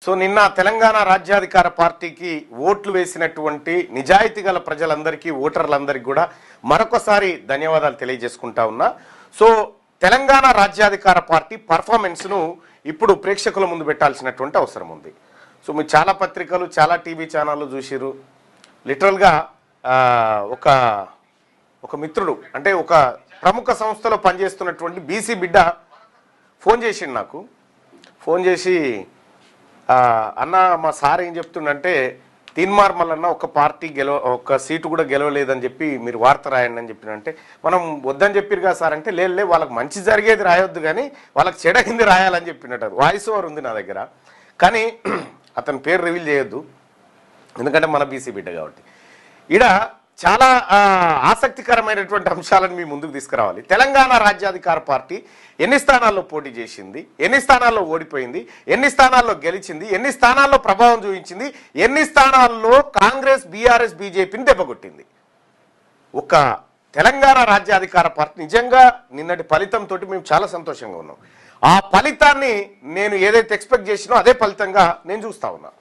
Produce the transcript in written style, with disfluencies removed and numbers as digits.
So నిన్న తెలంగాణ రాజ్యాధికార పార్టీకి ఓట్లు వేసినటువంటి నిజాయితీ గల ప్రజలందరికీ ఓటర్లందరికీ కూడా మరొకసారి ధన్యవాదాలు తెలియజేసుకుంటా ఉన్నా. సో తెలంగాణ రాజ్యాధికార పార్టీ పర్ఫార్మెన్స్ను ఇప్పుడు ప్రేక్షకుల ముందు పెట్టాల్సినటువంటి అవసరం ఉంది. సో మీరు చాలా పత్రికలు చాలా టీవీ ఛానళ్ళు చూసిరు. లిటరల్గా ఒక మిత్రుడు అంటే ఒక ప్రముఖ సంస్థలో పనిచేస్తున్నటువంటి బీసీ బిడ్డ ఫోన్ చేసిండు నాకు. ఫోన్ చేసి అన్న మా సార్ ఏం చెప్తుండంటే తీన్మార్ మల్లన్న ఒక సీటు కూడా గెలవలేదని చెప్పి మీరు వార్త రాయండి అని చెప్పినంటే మనం వద్దని చెప్పిరుగా సార్ అంటే లే వాళ్ళకి మంచి జరిగేది రాయొద్దు కానీ వాళ్ళకి చెడగింది రాయాలని చెప్పినట్టు వాయిస్ ఓవర్ ఉంది నా దగ్గర. కానీ అతని పేరు రివీల్ చేయొద్దు ఎందుకంటే మన బీసీ బిడ్డ కాబట్టి. ఈడ చాలా ఆసక్తికరమైనటువంటి అంశాలను మీ ముందుకు తీసుకురావాలి. తెలంగాణ రాజ్యాధికార పార్టీ ఎన్ని స్థానాల్లో పోటీ చేసింది, ఎన్ని స్థానాల్లో ఓడిపోయింది, ఎన్ని స్థానాల్లో గెలిచింది, ఎన్ని స్థానాల్లో ప్రభావం చూపించింది, ఎన్ని స్థానాల్లో కాంగ్రెస్ బీఆర్ఎస్ బీజేపీని దెబ్బకొట్టింది. ఒక తెలంగాణ రాజ్యాధికార పార్టీ నిజంగా నిన్నటి ఫలితంతో మేము చాలా సంతోషంగా ఉన్నాం. ఆ ఫలితాన్ని నేను ఏదైతే ఎక్స్పెక్ట్ చేసినో అదే ఫలితంగా నేను చూస్తా ఉన్నా.